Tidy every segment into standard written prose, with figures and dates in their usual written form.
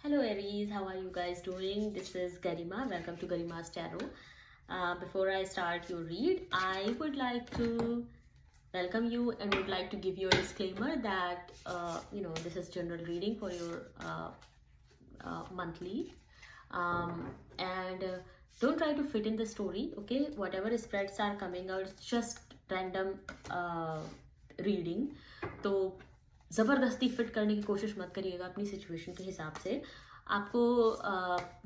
Hello Aries, how are you guys doing? This is Garima. Welcome to Garima's Tarot. Before I start your read, I would like to welcome you and would like to give you a disclaimer that this is general reading for your monthly, and don't try to fit in the story. Okay, whatever spreads are coming out, it's just random reading. तो ज़बरदस्ती fit करने की कोशिश मत करिएगा अपनी situation के हिसाब से. आपको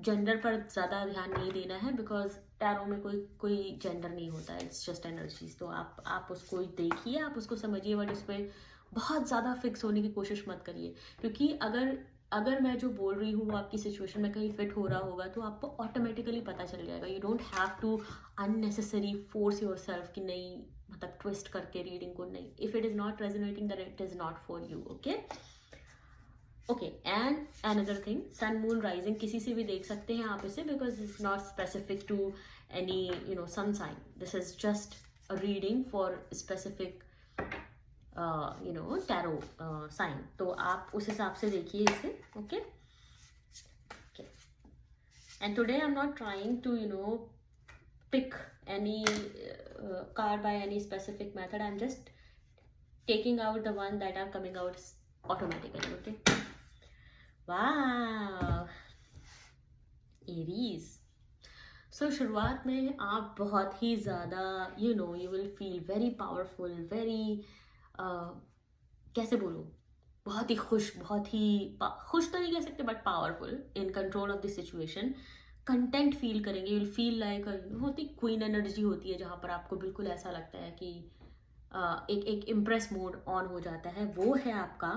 जेंडर पर ज़्यादा ध्यान नहीं देना है बिकॉज टैरो में कोई जेंडर नहीं होता है. It's just energies. तो आप उसको देखिए, आप उसको समझिए, बट उस पर बहुत ज़्यादा फिक्स होने की कोशिश मत करिए. क्योंकि अगर मैं जो बोल रही हूँ वो आपकी सिचुएशन में कहीं फिट हो रहा होगा तो आपको ऑटोमेटिकली पता चल जाएगा. You don't have to unnecessary force yourself कि नहीं, मतलब ट्विस्ट करके रीडिंग को नहीं. If it is not resonating that it is not for you. Okay. And another thing, sun moon rising किसी से भी देख सकते हैं आप इसे, because it's not specific to any sun sign. This is just a reading for specific tarot sign. तो आप उस हिसाब से देखिए इसे. Okay. And today I am not trying to pick any card by any specific method. I'm just taking out the one that are coming out automatically. Okay. Wow. Aries. So शुरुआत में आप बहुत ही ज़्यादा you will feel very powerful, very कैसे बोलूँ, बहुत ही खुश, बहुत ही खुश तो नहीं कह सकते but powerful, in control of the situation. Content feel करेंगे. यू विल फील लाइक होती क्वीन एनर्जी होती है जहाँ पर आपको बिल्कुल ऐसा लगता है कि एक इम्प्रेस मोड ऑन हो जाता है. वो है आपका,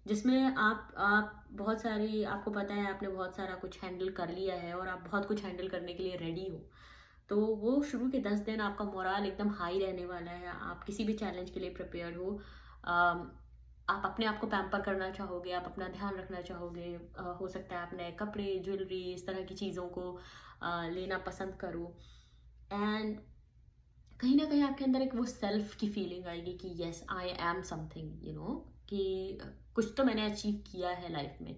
जिसमें आप बहुत सारी, आपको पता है आपने बहुत सारा कुछ हैंडल कर लिया है और आप बहुत कुछ हैंडल करने के लिए रेडी हो. तो वो शुरू के 10 दिन आपका मोराल एकदम हाई रहने वाला है. आप किसी भी चैलेंज के लिए प्रिपेयर हो. आप अपने आप को पैम्पर करना चाहोगे, आप अपना ध्यान रखना चाहोगे. हो सकता है आप नए कपड़े, ज्वेलरी, इस तरह की चीज़ों को लेना पसंद करो. एंड कहीं ना कहीं आपके अंदर एक वो सेल्फ की फीलिंग आएगी कि येस आई एम समथिंग, कि कुछ तो मैंने अचीव किया है लाइफ में.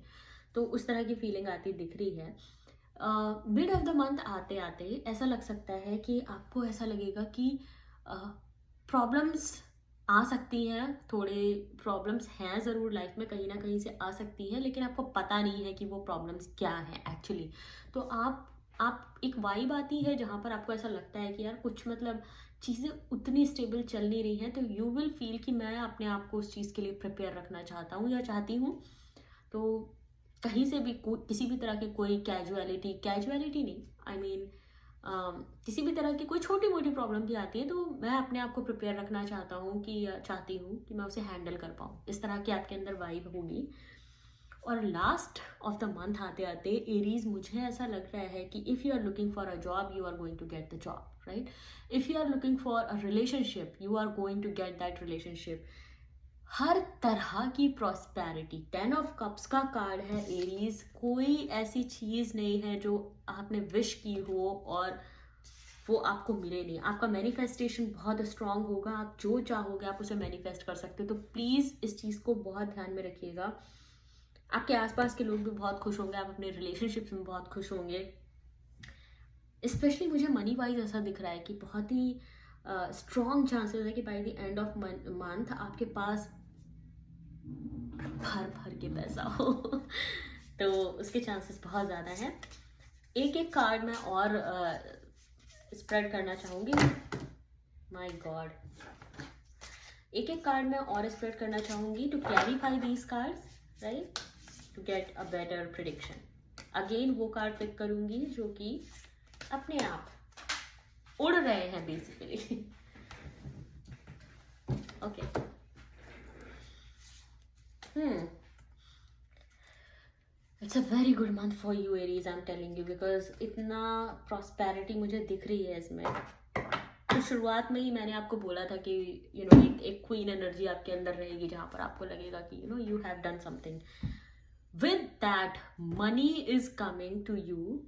तो उस तरह की फीलिंग आती दिख रही है. मिड ऑफ द मंथ आते आते ऐसा लग सकता है कि आपको ऐसा लगेगा कि प्रॉब्लम्स आ सकती हैं. थोड़े प्रॉब्लम्स हैं ज़रूर लाइफ में, कहीं ना कहीं से आ सकती हैं, लेकिन आपको पता नहीं है कि वो प्रॉब्लम्स क्या हैं एक्चुअली. तो आप एक वाइब आती है जहाँ पर आपको ऐसा लगता है कि यार कुछ मतलब चीज़ें उतनी स्टेबल चल नहीं रही हैं. तो यू विल फील कि मैं अपने आप को उस चीज़ के लिए प्रिपेयर रखना चाहता हूँ या चाहती हूँ. तो कहीं से भी किसी भी तरह की कोई कैजुअलिटी नहीं, आई मीन किसी भी तरह की कोई छोटी मोटी प्रॉब्लम भी आती है तो मैं अपने आप को प्रिपेयर रखना चाहती हूँ कि मैं उसे हैंडल कर पाऊँ. इस तरह की आपके अंदर वाइब होगी. और लास्ट ऑफ द मंथ आते आते एरीज, मुझे ऐसा लग रहा है कि if you are looking for a job you are going to get the job, right. If you are looking for a relationship you are going to get that relationship. हर तरह की प्रॉस्पेरिटी. 10 ऑफ कप्स का card है Aries. कोई ऐसी चीज़ नहीं है जो आपने विश की हो और वो आपको मिले नहीं. आपका मैनिफेस्टेशन बहुत स्ट्रांग होगा. आप जो चाहोगे आप उसे मैनिफेस्ट कर सकते हो. तो प्लीज़ इस चीज़ को बहुत ध्यान में रखिएगा. आपके आसपास के लोग भी बहुत खुश होंगे, आप अपने रिलेशनशिप्स में बहुत खुश होंगे. स्पेशली मुझे मनी वाइज ऐसा दिख रहा है कि बहुत ही स्ट्रॉन्ग चांसेस है कि by the end of month आपके पास भर के पैसा हो. तो उसके चांसेस बहुत ज़्यादा हैं. एक कार्ड मैं और स्प्रेड करना चाहूँगी. My God. एक कार्ड मैं और स्प्रेड करना चाहूँगी to clarify these cards, right, to get a better prediction. Again वो कार्ड पिक करूँगी जो कि अपने आप उड़ रहे हैं basically. Okay. It's a very good month for you Aries, I am telling you, because इतना प्रॉस्पेरिटी मुझे दिख रही है इसमें. तो शुरुआत में ही मैंने आपको बोला था कि एक क्वीन एनर्जी आपके अंदर रहेगी जहाँ पर आपको लगेगा कि you have done something. With that money is coming to you.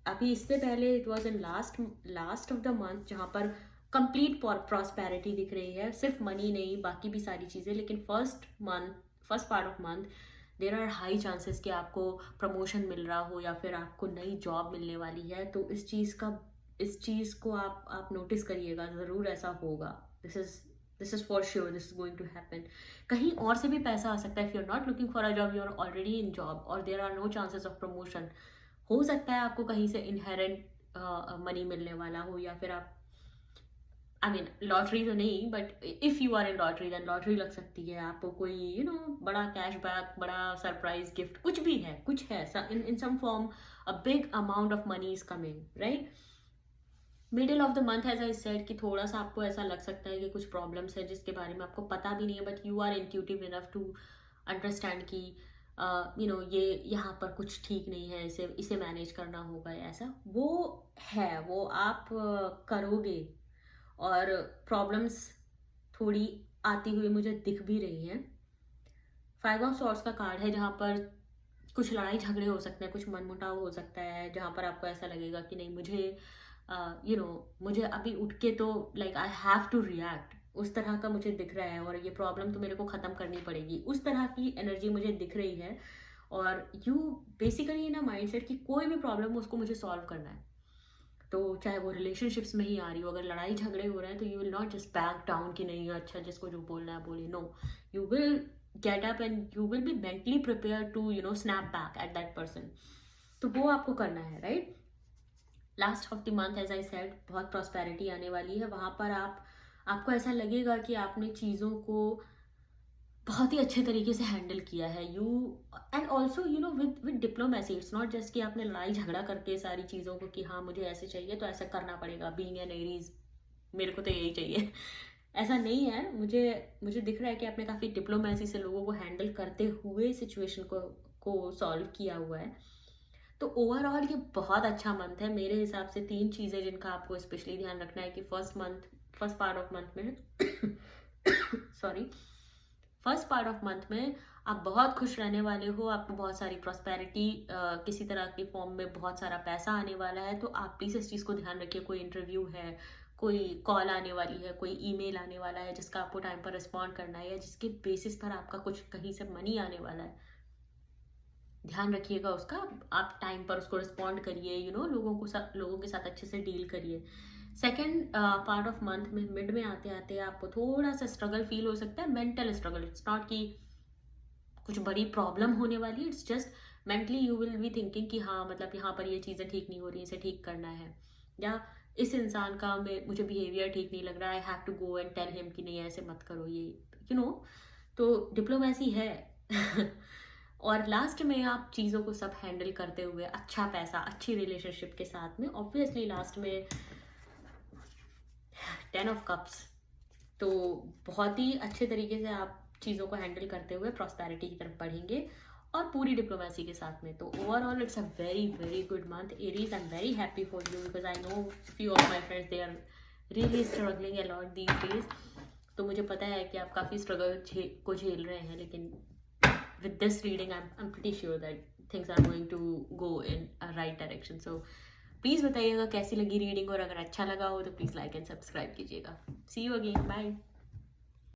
अभी इससे पहले it was in last of the month जहाँ पर कंप्लीट प्रॉस्पेरिटी दिख रही है. सिर्फ मनी नहीं, बाकी भी सारी चीज़ें. लेकिन first part of month there are high chances कि आपको प्रमोशन मिल रहा हो या फिर आपको नई जॉब मिलने वाली है। तो इस चीज़ को आप नोटिस करिएगा, ज़रूर ऐसा होगा। This is for sure, this is going to happen. कहीं और से भी पैसा आ सकता है। If you are not looking for a job, you are already in job और there are no chances of promotion, हो सकता है आपको कहीं से इनहेरेंट मनी मिलने वाला हो, या फिर आप आई मीन लॉटरी तो नहीं, but if you are in lottery then lottery लग सकती है आपको, कोई बड़ा कैशबैक, बड़ा सरप्राइज गिफ्ट, कुछ भी है, कुछ है in some form, a big amount of money is coming, right. Middle of the month as I said कि थोड़ा सा आपको ऐसा लग सकता है कि कुछ प्रॉब्लम्स है जिसके बारे में आपको पता भी नहीं है, but you are intuitive enough to understand कि ये यहाँ पर कुछ ठीक नहीं है, इसे मैनेज करना होगा, ऐसा वो है, वो आप करोगे। और प्रॉब्लम्स थोड़ी आती हुई मुझे दिख भी रही हैं। 5 ऑफ सॉर्ट्स का कार्ड है, जहाँ पर कुछ लड़ाई झगड़े हो सकते हैं, कुछ मनमुटाव हो सकता है, जहाँ पर आपको ऐसा लगेगा कि नहीं, मुझे अभी उठ के तो like I have to react, उस तरह का मुझे दिख रहा है, और ये प्रॉब्लम तो मेरे को ख़त्म करनी पड़ेगी, उस तरह की एनर्जी मुझे दिख रही है। और you basically in a mindset कि कोई भी प्रॉब्लम हो उसको मुझे सॉल्व करना है। तो चाहे वो रिलेशनशिप्स में ही आ रही हो, अगर लड़ाई झगड़े हो रहे हैं तो you will not just back down कि नहीं अच्छा जिसको जो बोलना है बोले। No, you will get up and you will be mentally prepare to snap back at that person. तो वो आपको करना है, right. Last of the month as I said बहुत प्रॉस्पेरिटी आने वाली है। वहाँ पर आपको ऐसा लगेगा कि आपने चीज़ों को बहुत ही अच्छे तरीके से हैंडल किया है। And also with diplomacy, it's not just कि आपने लड़ाई झगड़ा करके सारी चीज़ों को कि हाँ मुझे ऐसे चाहिए तो ऐसा करना पड़ेगा, बीइंग एन एरीज मेरे को तो यही चाहिए, ऐसा नहीं है। मुझे दिख रहा है कि आपने काफ़ी डिप्लोमेसी से लोगों को हैंडल करते हुए सिचुएशन को सॉल्व किया हुआ है। तो ओवरऑल ये बहुत अच्छा मंथ है मेरे हिसाब से। 3 चीज़ें जिनका आपको स्पेशली ध्यान रखना है कि फर्स्ट पार्ट ऑफ मंथ में sorry, first part of month में आप बहुत खुश रहने वाले हो, आपको बहुत सारी प्रॉस्पेरिटी किसी तरह की फॉर्म में बहुत सारा पैसा आने वाला है। तो आप प्लीज़ इस चीज़ को ध्यान रखिए। कोई इंटरव्यू है, कोई कॉल आने वाली है, कोई ईमेल आने वाला है जिसका आपको टाइम पर रिस्पॉन्ड करना है, या जिसके बेसिस पर आपका कुछ कहीं से मनी आने वाला है, ध्यान रखिएगा उसका। आप टाइम पर उसको रिस्पॉन्ड करिए, लोगों के साथ अच्छे से डील करिए। सेकेंड पार्ट ऑफ मंथ में मिड में आते आते आपको थोड़ा सा स्ट्रगल फील हो सकता है, मेंटल स्ट्रगल। इट्स नॉट कि कुछ बड़ी प्रॉब्लम होने वाली, it's just mentally you will be thinking कि हाँ मतलब यहाँ पर ये चीज़ें ठीक नहीं हो रही, इसे ठीक करना है, या इस इंसान का मुझे बिहेवियर ठीक नहीं लग रहा, I have to go and tell him कि नहीं ऐसे मत करो, ये तो डिप्लोमेसी है। और लास्ट में आप चीज़ों को सब हैंडल करते हुए अच्छा पैसा, अच्छी रिलेशनशिप के साथ में, ऑब्वियसली लास्ट में 10 ऑफ कप्स, तो बहुत ही अच्छे तरीके से आप चीज़ों को हैंडल करते हुए प्रॉस्पेरिटी की तरफ बढ़ेंगे और पूरी डिप्लोमेसी के साथ में। तो overall it's a very very good month Aries. I am very happy for you because I know few of my friends they are really struggling a lot these days. तो मुझे पता है कि आप काफ़ी स्ट्रगल को झेल रहे हैं, लेकिन with this reading I'm pretty sure that things are going to go in a right direction. So please बताइएगा कैसी लगी रीडिंग, और अगर अच्छा लगा हो तो प्लीज़ लाइक एंड सब्सक्राइब कीजिएगा। सी यू अगेन, बाय।